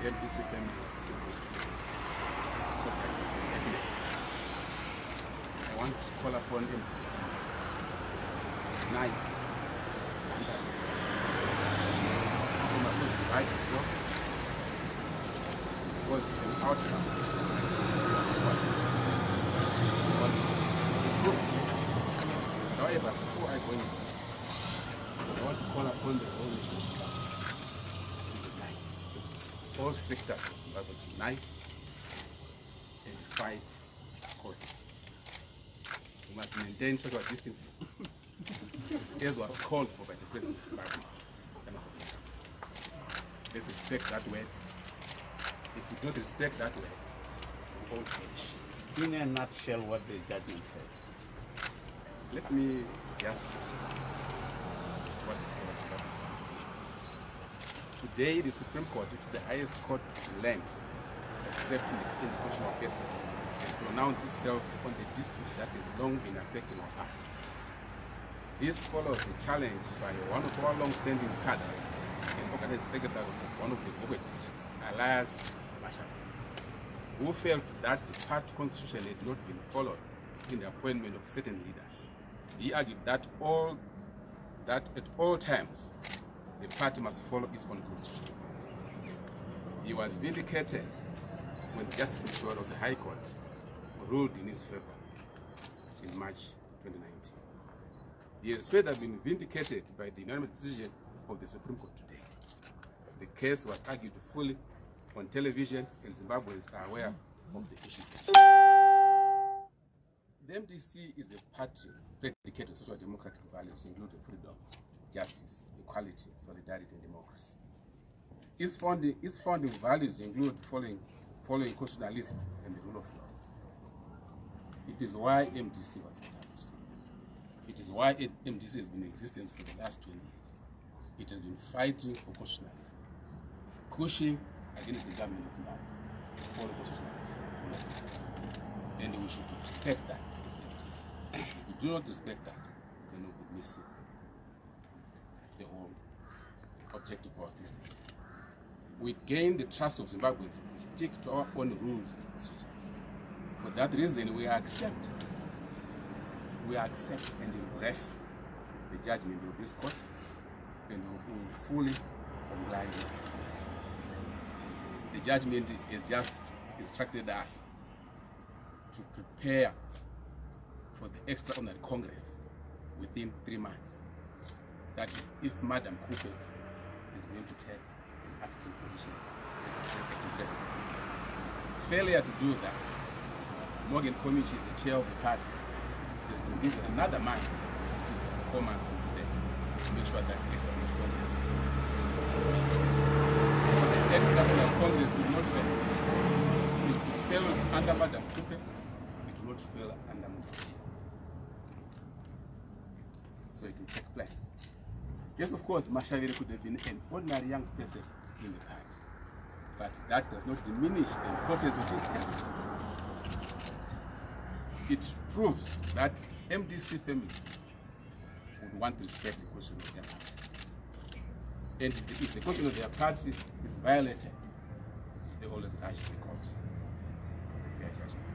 MDC family is contact happiness. I want to call upon MDC family tonight. We must not divide ourselves because it's an outcome. What's improved. However, before I go into details, I want to call upon the whole nation to unite. All sectors of Zimbabwe to unite and fight COVID. We must maintain social distances as was called for by the President of Zimbabwe. Let's respect that word. If we don't respect that word, we all perish. In a nutshell, what the judgment said. Let me just respond to what the court. Today, the Supreme Court, which is the highest court of the land, except in the constitutional cases, has pronounced itself on the dispute that has long been affecting our art. This follows the challenge by one of our long-standing cadres and organized secretary of one of the Bogwe districts, Elias Mashaka, who felt that the party constitution had not been followed in the appointment of certain leaders. He argued that at all times, the party must follow its own constitution. He was vindicated when Justice Mshwara of the High Court ruled in his favor in March 2019. He has further been vindicated by the unanimous decision of the Supreme Court today. The case was argued fully on television, and Zimbabweans are aware of the issues. The MDC is a party predicated on social democratic values including freedom, justice, equality, solidarity, and democracy. Its founding values include following constitutionalism and the rule of law. It is why MDC was established. It is why MDC has been in existence for the last 20 years. It has been fighting for constitutionalism, pushing against the government now to follow constitutionalism. And we should respect that. If we do not respect that, then we'll be missing the whole objective of our existence. We gain the trust of Zimbabweans if we stick to our own rules and procedures. For that reason, we accept and embrace the judgment of this court, and we will fully comply with it. The judgment has just instructed us to prepare for the extraordinary Congress within 3 months. That is, if Madam Kupe is going to take an active position as acting president. Failure to do that, Morgen Komichi is the chair of the party, has been given another month, which is 4 months from today, to make sure that the extraordinary Congress is going to so the extraordinary Congress will not fail. If it fails under Madam Kupe, it will not fail under Morgen. So it will take place. Yes, of course, Mashaviri could have been an ordinary young person in the party, but that does not diminish the importance of his case. It proves that MDC family would want to respect the constitution of their party. And if the constitution of their party is violated, they always rush to the court for fair judgment.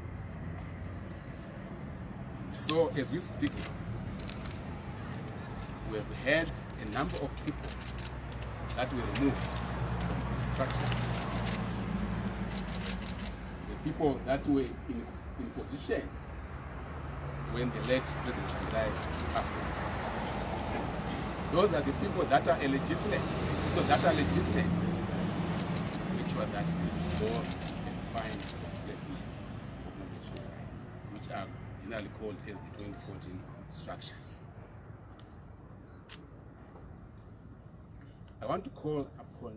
So, as we speak, we have had a number of people that were removed from the structure. The people that were in positions when the late President passed away. Those are the people that are illegitimate. So that are legitimate. Make sure that there is law and fine replacement for conventional rights, which are generally called as the 2014 structures. I want to call upon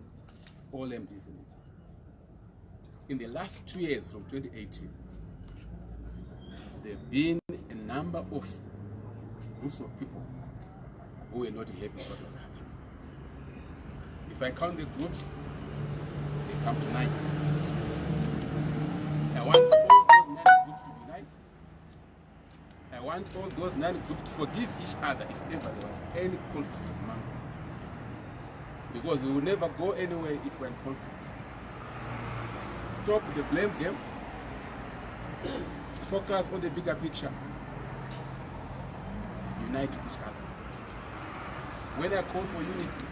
all MDs in the last 2 years from 2018. There have been a number of groups of people who were not happy with what was happening. If I count the groups, they come to 9. I want all those 9 groups to unite. I want all those 9 groups to forgive each other if ever there was any conflict among them. Because we will never go anywhere if we're in conflict. Stop the blame game. Focus on the bigger picture. Unite with each other. When I call for unity,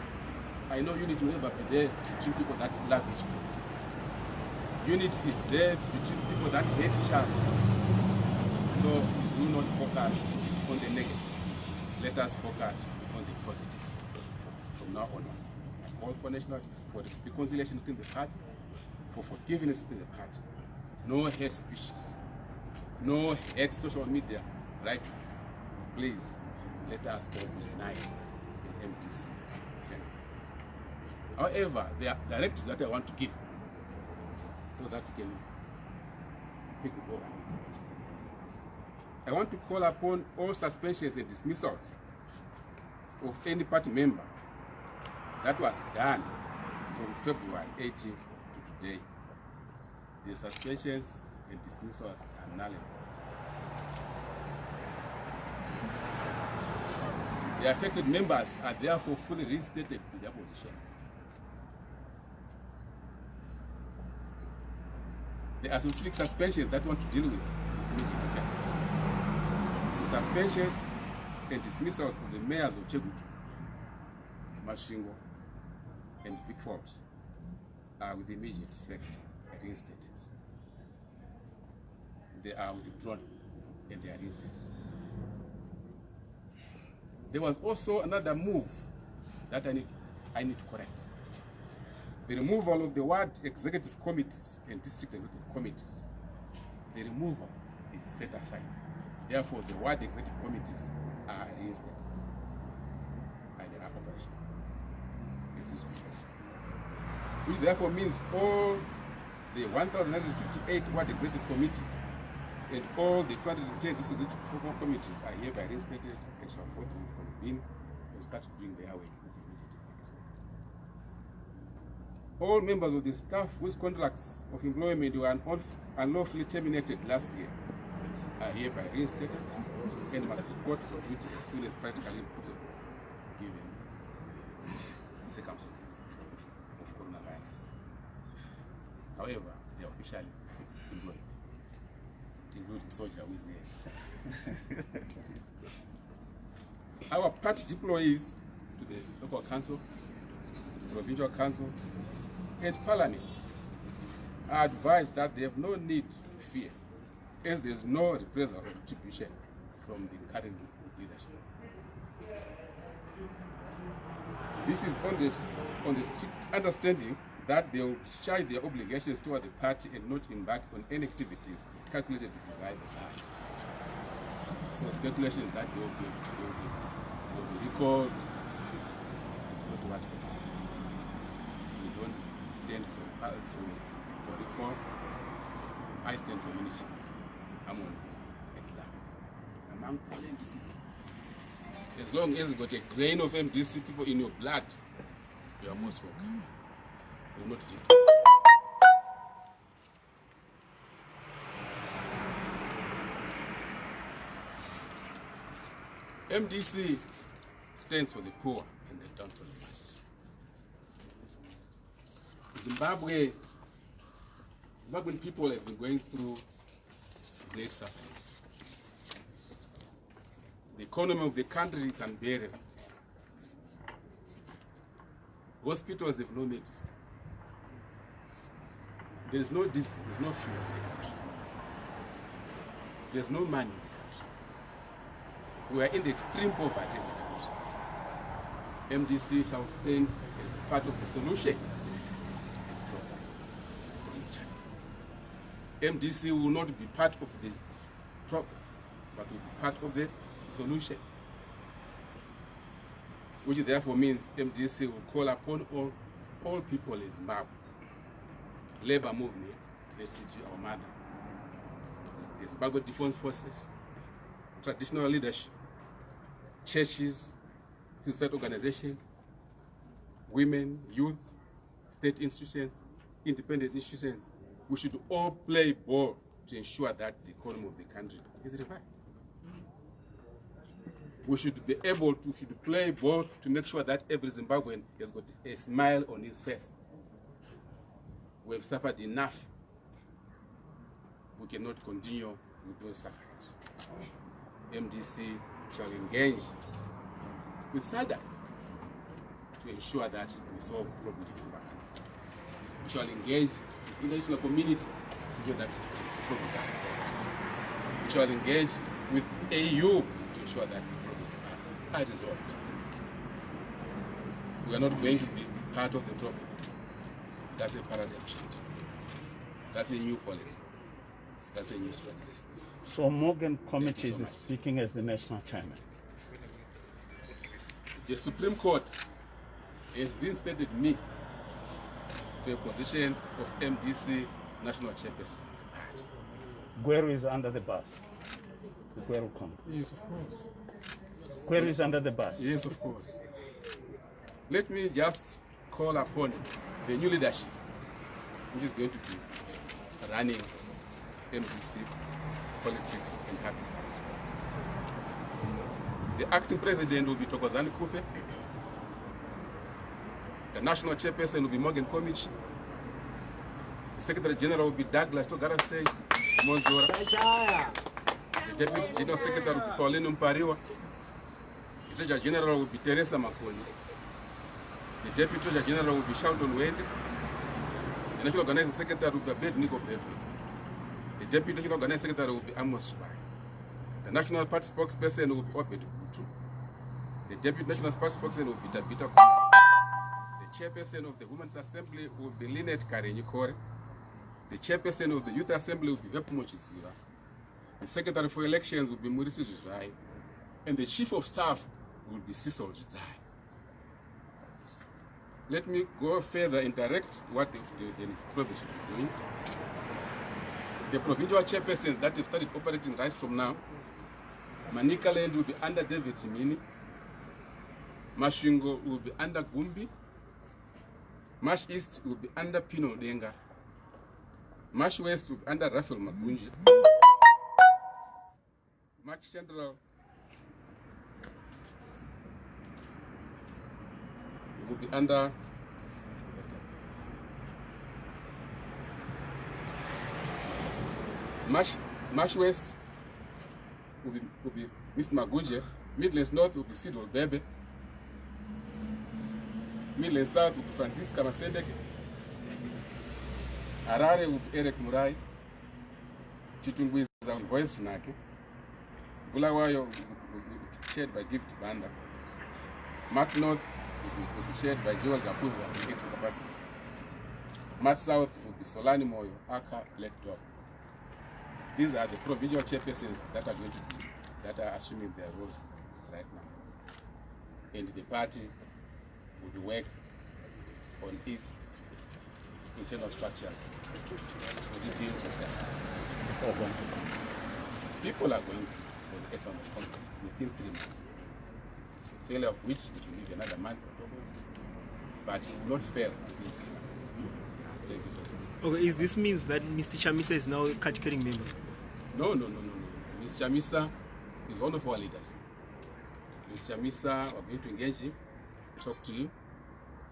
I know unity will never be there between people that love each other. Unity is there between people that hate each other. So do not focus on the negatives. Let us focus on the positives from now on. I call for national, for the reconciliation within the party, for forgiveness within the party. No hate speeches. No hate social media writers. Please, let us all unite in MDC. However, there are directives that I want to give so that we can take it over. I want to call upon all suspensions and dismissals of any party member that was done from February 18 to today. The suspensions and dismissals are null and void. The affected members are therefore fully reinstated to their positions. There are some strict suspensions that we want to deal with immediately. The suspension and dismissals of the mayors of Chegutu, Mashingo, and Vic Falls are with immediate effect reinstated. They are withdrawn and they are reinstated. There was also another move that I need to correct. The removal of the ward executive committees and district executive committees. The removal is set aside. Therefore, the ward executive committees are reinstated and they are operational. Which therefore means all the 1,958 ward executive committees and all the 210 district executive committees are hereby reinstated and shall forthwith convene and start doing their work with immediate effect. All members of the staff whose contracts of employment were unlawfully terminated last year are hereby reinstated and must report for duty as soon as practically possible, given the circumstances of coronavirus. However, they are officially employed, including soldier who is here. Our party deployees to the local council, provincial council, and parliament are advised that they have no need to fear, as there is no reprisal or retribution from the current leadership. This is on the strict understanding that they will discharge their obligations toward the party and not embark on any activities calculated to divide the party. So speculation is that they will be recalled. It's not what we don't stand for recall. I stand for unity. I'm on among all MDC. As long as you got a grain of MDC people in your blood, you are most welcome. You will not MDC stands for the poor and the downtrodden masses. Zimbabwean people have been going through great sufferings. The economy of the country is unbearable. Hospitals have no medicine. There is no diesel, there is no fuel in the country. There is no money in the country. We are in the extreme poverty as a country. MDC shall stand as part of the solution. MDC will not be part of the problem, but will be part of the solution. Which therefore means MDC will call upon all people in Zimbabwe. Labor movement, basically our mother. The Zimbabwe Defense Forces, traditional leadership, churches, society organizations, women, youth, state institutions, independent institutions. We should all play ball to ensure that the economy of the country is revived. We should be able to play ball to make sure that every Zimbabwean has got a smile on his face. We have suffered enough we cannot continue with those sufferings. MDC shall engage with SADC to ensure that we solve problems in Zimbabwe. We shall engage the international community to ensure that problems are solved. We shall engage with AU to ensure that problems are resolved. We are not going to be part of the problem. That's a paradigm shift. That's a new policy. That's a new strategy. So Morgen Komichi is speaking as the national chairman. The Supreme Court has reinstated me to a position of MDC national chairperson. Guerrero is under the bus. The Guerrero come. Yes, of course. Guerrero is under the bus. Yes, of course. Let me just call upon the new leadership, which is going to be running MDC politics in Pakistan. The acting president will be Thokozani Kupe. The national chairperson will be Morgen Komichi. The secretary general will be Douglas Togarase Monzora. The deputy general secretary will be Pauline Mpariwa. The treasurer general will be Teresa Makoni. The deputy treasurer general will be Shelton Wade. The national organizing secretary will be Abed Nico Pepe. The deputy national organizing secretary will be Amos Shubai. The national party spokesperson will be Obed Kutu. The deputy national party spokesperson will be Tabita Kuma. The chairperson of the Women's Assembly will be Lynette Karenyikore. The chairperson of the Youth Assembly will be Vepumo Chidziva. The secretary for elections will be Murisi Rizai. And the chief of staff will be Cecil Rizai. Let me go further and direct what the province should be doing. The provincial chairpersons that have started operating right from now, Manika Land will be under David Chimini, Mashingo will be under Gumbi, Mash East will be under Pino Denga, Mash West will be under Raphael Magunji, Mash Central will be under Mash West will be Mr. Maguje. Midlands North will be Sidol Bebe. Midlands South will be Francisca Masendeke. Harare will be Eric Murai. Chitungwiza will be Voice Chinake. Bulawayo will be shared by Gift Banda. Mark North will be shared by Joel Gapuza in 80 capacity. Mark South will be Solani Moyo, Aka, Black Dog. These are the provincial chairpersons that are going to be, that are assuming their roles right now. And the party would work on its internal structures to rebuild itself. People are going for the external conference within 3 months. Failure of which it will need another month, but it will not fail within 3 months. Thank you so much. Okay, this means that Mr. Chamisa is now a card-carrying member? No. Mr. Chamisa is one of our leaders. Mr. Chamisa, we're going to engage him, talk to him,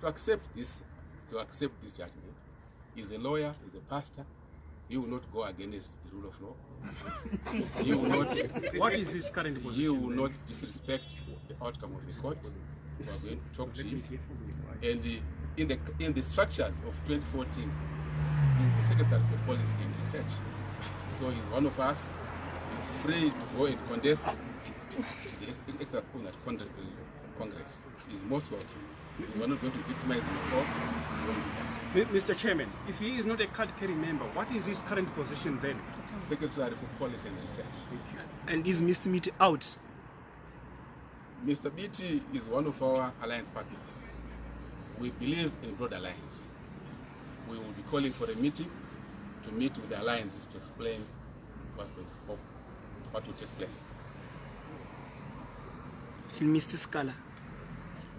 to accept this judgment. He's a lawyer, he's a pastor. He will not go against the rule of law. He will not. What is his current position? He will not disrespect the outcome of the court. We are going to talk to him. And in the structures of 2014, he's the Secretary for Policy and Research. So he's one of us. He's free to go and contest the extra Congress. He's most welcome. We are not going to victimize him at all. Mr. Chairman, if he is not a card-carrying member, what is his current position then? Secretary for Policy and Research. And is Mr. Miti out? Mr. BT is one of our alliance partners. We believe in broad alliance. We will be calling for a meeting to meet with the alliances to explain what will take place. And Mr. Scala?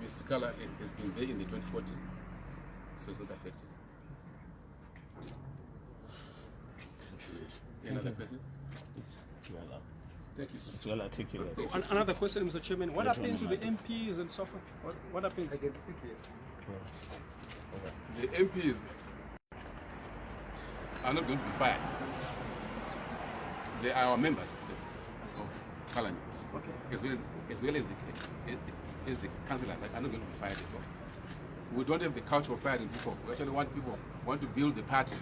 Mr. Scala has been there in the 2014, so it's not affected. Another question? Thank you, sir. Well, I'll take you later. Another question, Mr. Chairman. What happens with the MPs and so forth? What happens? The MPs are not going to be fired. They are our members of Parliament, Okay. as well as the councillors. Are not going to be fired at all. We don't have the culture of firing people. We actually want to build the party.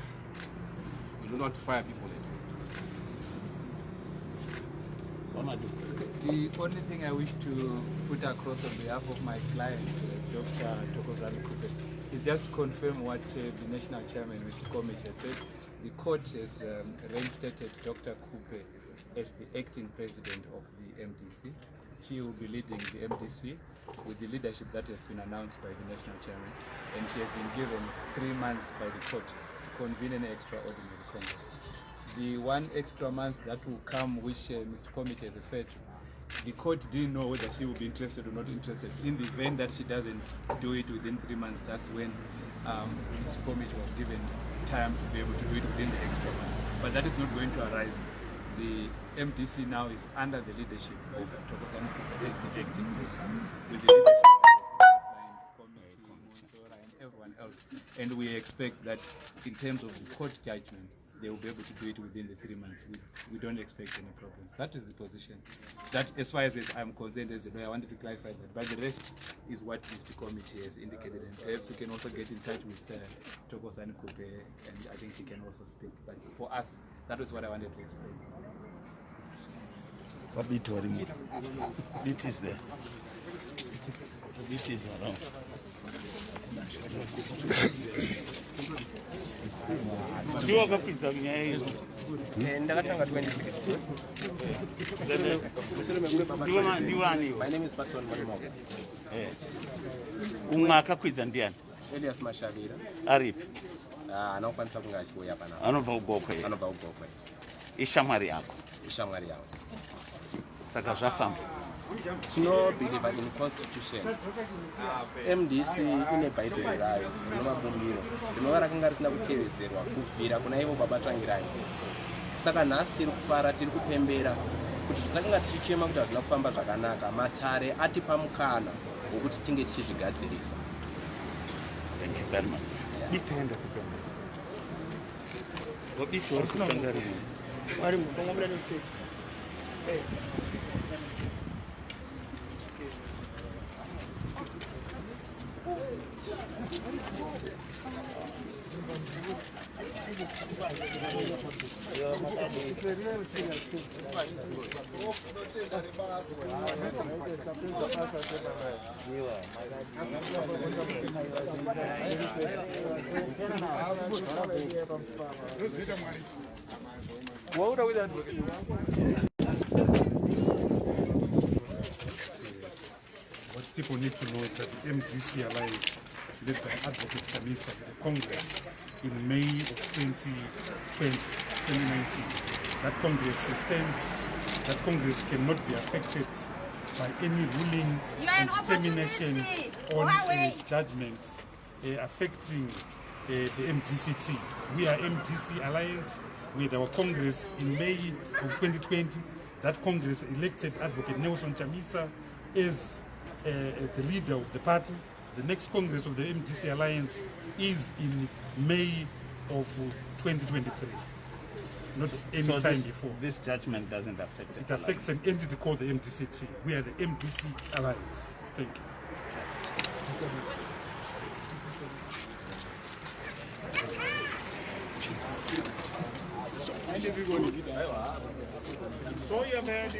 We do not fire people at all. The only thing I wish to put across on behalf of my client, Dr. Thokozani Kupe, is just to confirm what the National Chairman, Mr. Komichi, has said. The court has reinstated Dr. Kupe as the acting president of the MDC. She will be leading the MDC with the leadership that has been announced by the National Chairman, and she has been given 3 months by the court to convene an extraordinary Congress. The 1 extra month that will come, which Mr. Komichi has referred to, the court didn't know whether she would be interested or not interested. In the event that she doesn't do it within 3 months, that's when Mr. Komichi was given time to be able to do it within the extra month. But that is not going to arise. The MDC now is under the leadership of Thokozani Kupe as the acting president, with the leadership of Monsora and everyone else. And we expect that in terms of the court judgment, they will be able to do it within the 3 months. We don't expect any problems. That is the position. That, as far as I'm concerned as a lawyer, I wanted to clarify that. But the rest is what Mr. Komichi has indicated. And perhaps we can also get in touch with Thokozani Kupe, and I think she can also speak. But for us, that was what I wanted to explain. What bit or remote? Bit is there. Bit is around. You are going to Ndakatanga 2016. My name is Patson Malimogo. Ungakakwidza ndiani? Elias Mashavira. Aripi? Anokwanisa kunga achiuya pana. Anobva ugokwe. Anobva ugokwe. Ishamwari yako. Ishamwari yavo. Saka zvafamba. Tino believe in constitution. MDC ine Bible rayo rinomabumbiro rinova rakanga risina kutevedzerwa kubvira kuna ivo babatangirai. Saka nhasi tiri kufara, tiri kupembera kuti takanga tichichema kuti hazvina kufamba zvakanaka, matare atipa mukana wokuti tinge tichizvigadzirisa. Thank you very much. Bitenda kupembera. Wabito kupembera. Wari mukanga nese. What people need to know is that the MDC Alliance, led by Advocate Chamisa, the Congress in May of 2019, that Congress stands, that Congress cannot be affected by any ruling and determination on a judgment affecting the MDCT. We are MDC Alliance. We had our Congress in May of 2020. That Congress elected Advocate Nelson Chamisa as the leader of the party. The next Congress of the MDC Alliance is in May of 2023, not any time before. This judgment doesn't affect it. It affects an entity called the MDCT. We are the MDC Alliance. Thank you. So, yeah, man.